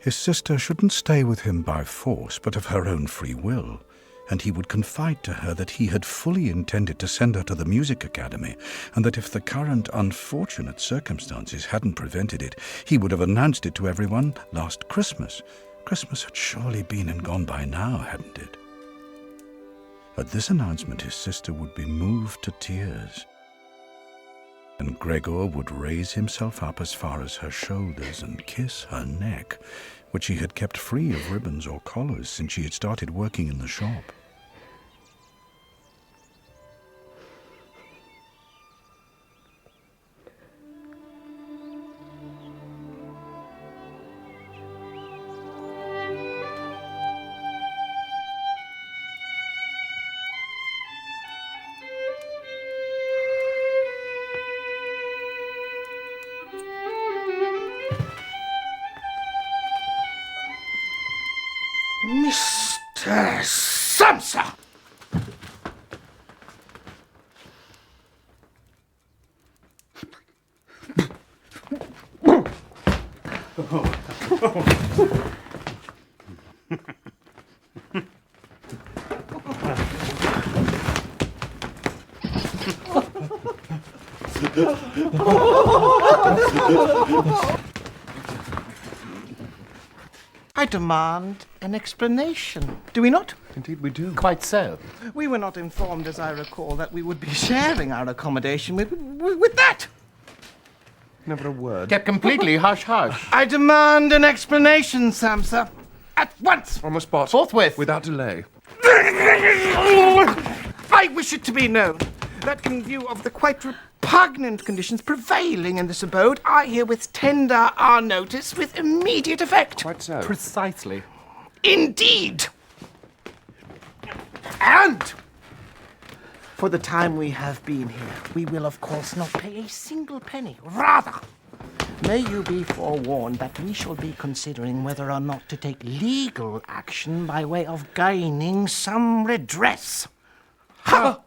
His sister shouldn't stay with him by force, but of her own free will, and he would confide to her that he had fully intended to send her to the music academy, and that if the current unfortunate circumstances hadn't prevented it, he would have announced it to everyone last Christmas. Christmas had surely been and gone by now, hadn't it? At this announcement, his sister would be moved to tears, and Gregor would raise himself up as far as her shoulders and kiss her neck, which he had kept free of ribbons or collars since she had started working in the shop. Mr. Samsa! I demand an explanation. Do we not? Indeed we do. Quite so. We were not informed, as I recall, that we would be sharing our accommodation with that. Never a word. Kept completely hush-hush. I demand an explanation, Samsa. At once. On the spot. Forthwith. Without delay. I wish it to be known that in view of the quite repugnant conditions prevailing in this abode, I herewith tender our notice with immediate effect. Quite so. Precisely. Indeed. And for the time we have been here, we will of course not pay a single penny. Rather, may you be forewarned that we shall be considering whether or not to take legal action by way of gaining some redress. Ha!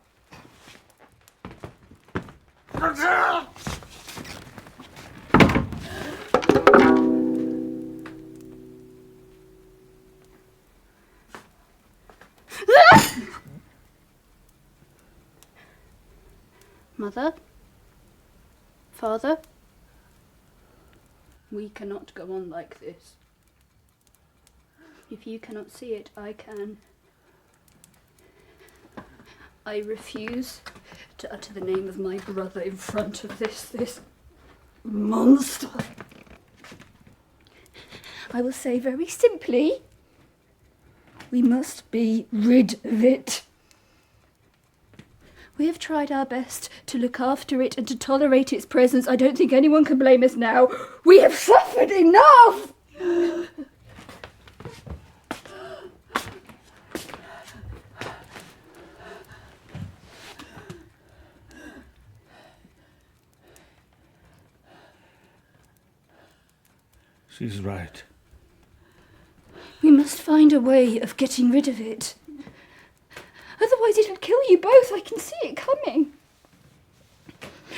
Mother? Father? We cannot go on like this. If you cannot see it, I can. I refuse to utter the name of my brother in front of this monster. I will say very simply, we must be rid of it. We have tried our best to look after it and to tolerate its presence. I don't think anyone can blame us now. We have suffered enough! She's right. We must find a way of getting rid of it. Otherwise it'll kill you both. I can see it coming.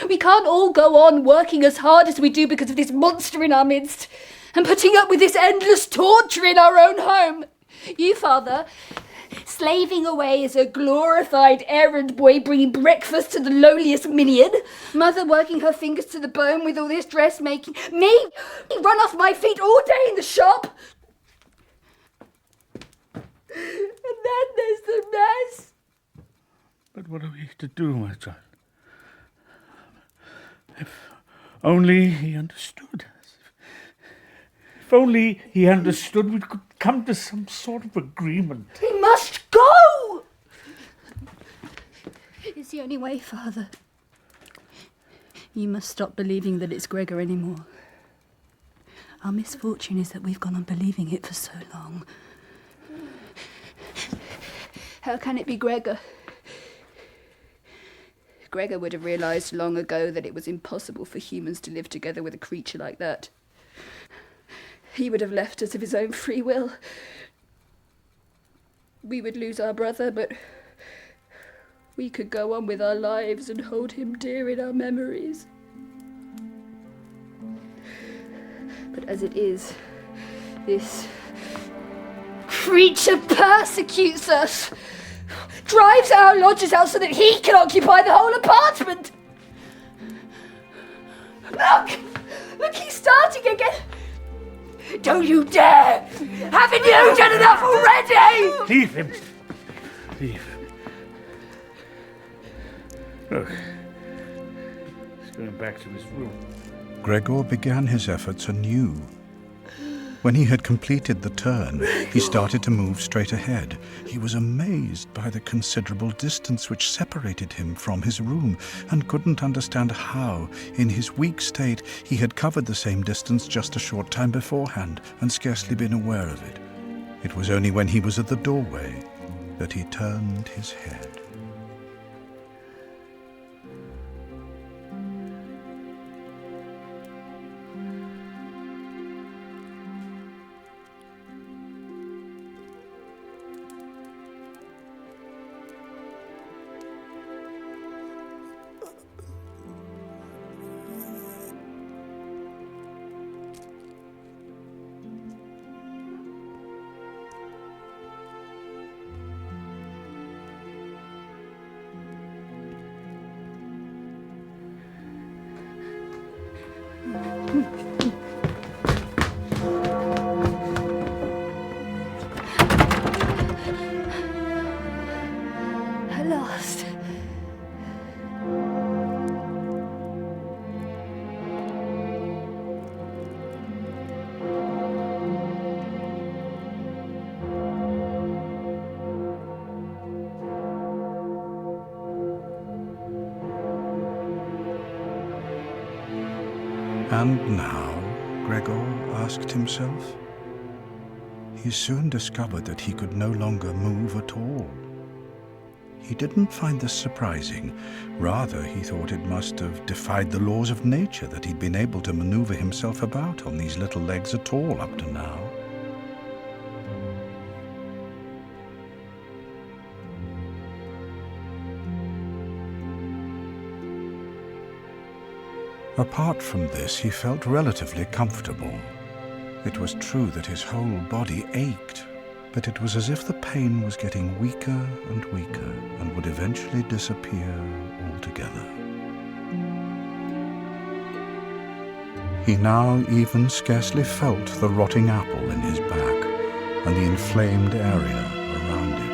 We can't all go on working as hard as we do because of this monster in our midst and putting up with this endless torture in our own home. You, Father, slaving away as a glorified errand boy bringing breakfast to the lowliest minion. Mother working her fingers to the bone with all this dressmaking. Me run off my feet all day in the shop. And then there's the mess. But what are we to do, my child? If only he understood us. If only he understood, we could come to some sort of agreement. He must go! It's the only way, Father. You must stop believing that it's Gregor anymore. Our misfortune is that we've gone on believing it for so long. How can it be Gregor? Gregor would have realised long ago that it was impossible for humans to live together with a creature like that. He would have left us of his own free will. We would lose our brother, but we could go on with our lives and hold him dear in our memories. But as it is, This creature persecutes us, drives our lodgers out so that he can occupy the whole apartment. Look, he's starting again. Don't you dare! Haven't you done enough already? Leave him. Leave him. Look, he's going back to his room. Gregor began his efforts anew. When he had completed the turn, he started to move straight ahead. He was amazed by the considerable distance which separated him from his room, and couldn't understand how, in his weak state, he had covered the same distance just a short time beforehand, and scarcely been aware of it. It was only when he was at the doorway that he turned his head. At last. And now, Gregor asked himself. He soon discovered that he could no longer move at all. He didn't find this surprising. Rather, he thought it must have defied the laws of nature that he'd been able to maneuver himself about on these little legs at all up to now. Apart from this, he felt relatively comfortable. It was true that his whole body ached, but it was as if the pain was getting weaker and weaker and would eventually disappear altogether. He now even scarcely felt the rotting apple in his back and the inflamed area around it.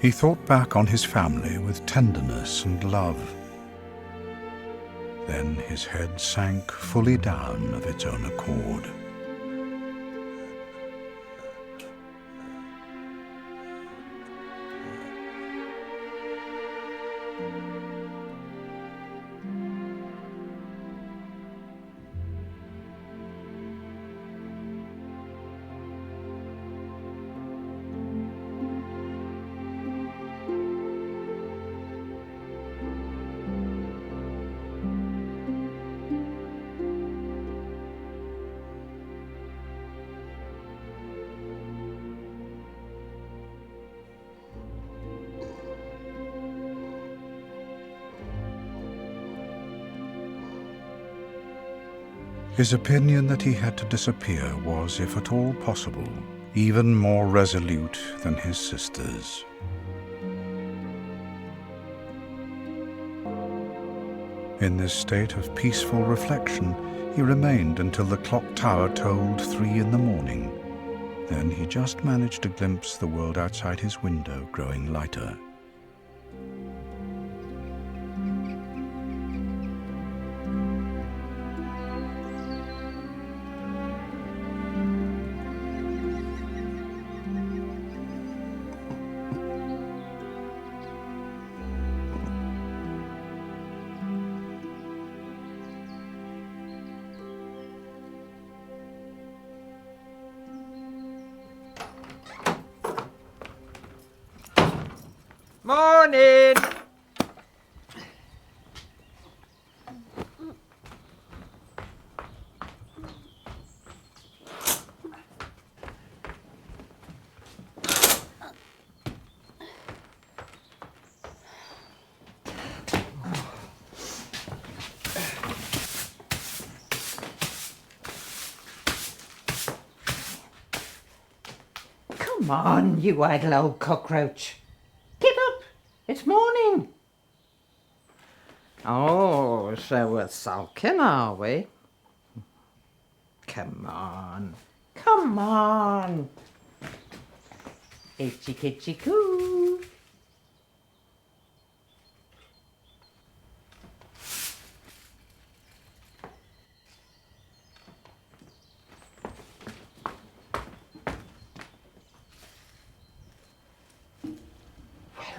He thought back on his family with tenderness and love. Then his head sank fully down of its own accord. His opinion that he had to disappear was, if at all possible, even more resolute than his sister's. In this state of peaceful reflection, he remained until the clock tower tolled 3 in the morning. Then he just managed to glimpse the world outside his window growing lighter. Morning! Come on, you idle old cockroach. Get up. It's morning. Oh, so we're sulking, are we? Come on. Come on. Itchy kitchy coo.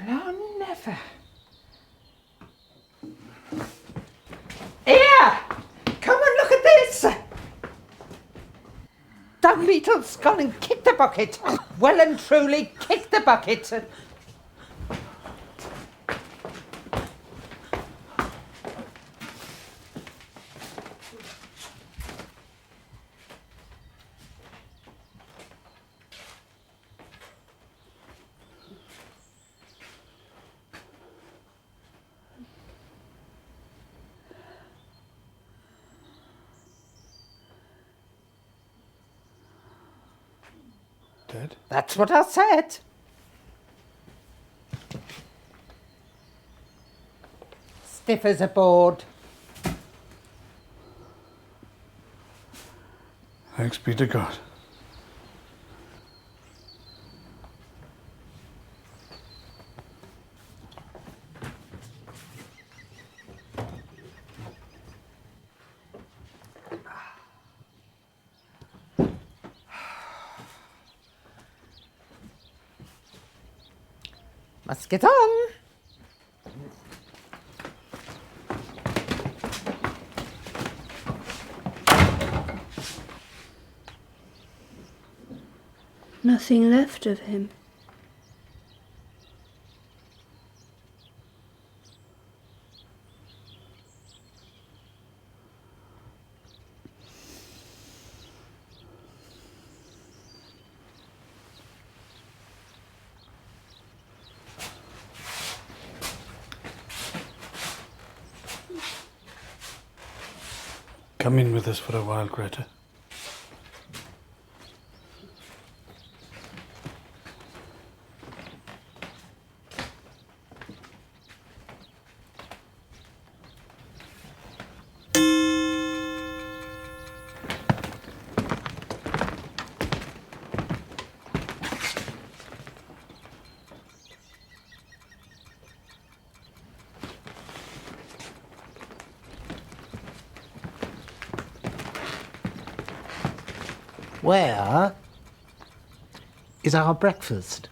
Well, never. Here! Come and look at this! Dung beetle's gone and kicked the bucket. Well and truly kicked the bucket. Dead? That's what I said. Stiff as a board. Thanks be to God. Must get on. Nothing left of him. Come in with us for a while, Greta. Where is our breakfast?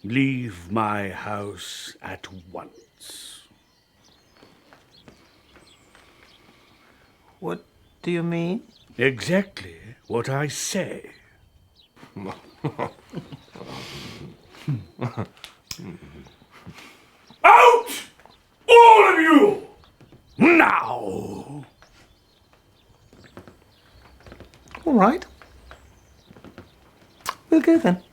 Leave my house at once. What do you mean? Exactly what I say. Out! All of you! Now! All right. We'll go then.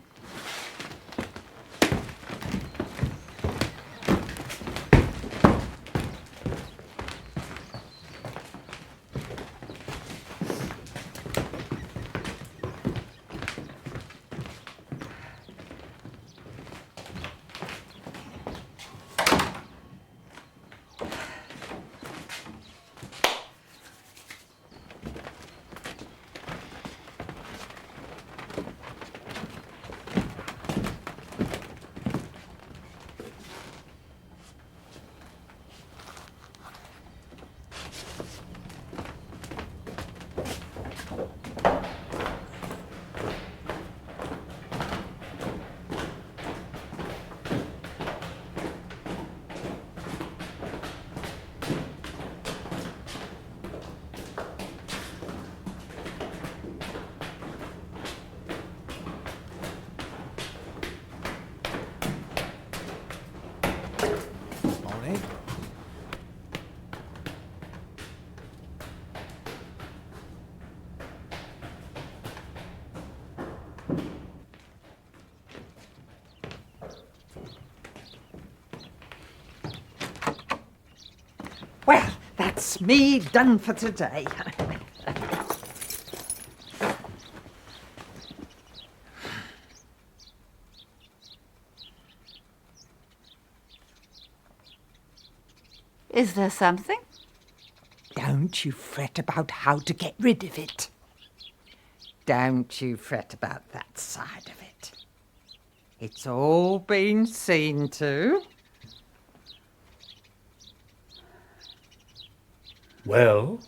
That's me done for today. Is there something? Don't you fret about how to get rid of it. Don't you fret about that side of it. It's all been seen to. Well?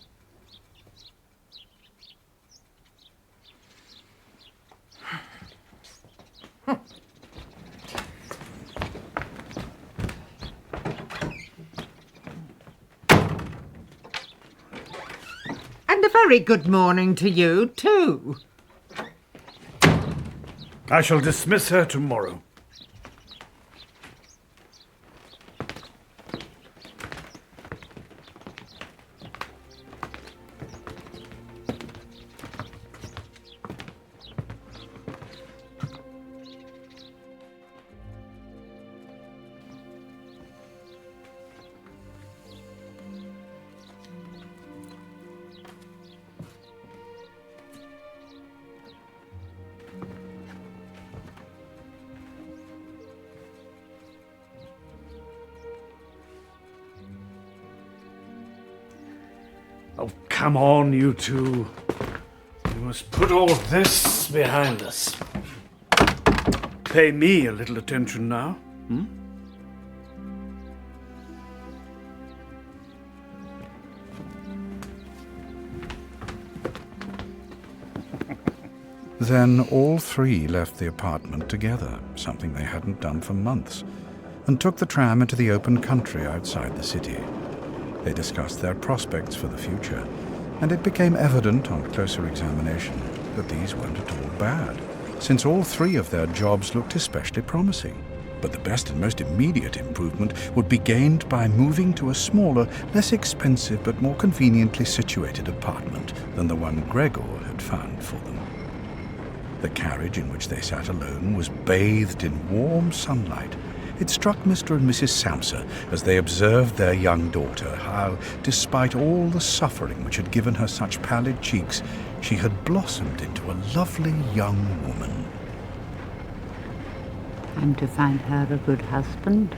And a very good morning to you, too. I shall dismiss her tomorrow. Oh, come on, you two. We must put all this behind us. Pay me a little attention now. Then all three left the apartment together, something they hadn't done for months, and took the tram into the open country outside the city. They discussed their prospects for the future, and it became evident on closer examination that these weren't at all bad, since all three of their jobs looked especially promising. But the best and most immediate improvement would be gained by moving to a smaller, less expensive but more conveniently situated apartment than the one Gregor had found for them. The carriage in which they sat alone was bathed in warm sunlight. It struck Mr. and Mrs. Samsa as they observed their young daughter how, despite all the suffering which had given her such pallid cheeks, she had blossomed into a lovely young woman. I'm to find her a good husband.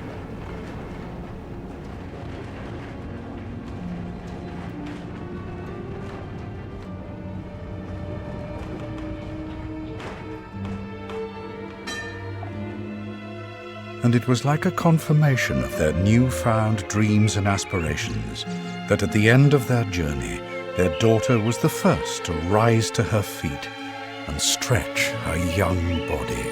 And it was like a confirmation of their newfound dreams and aspirations that at the end of their journey, their daughter was the first to rise to her feet and stretch her young body.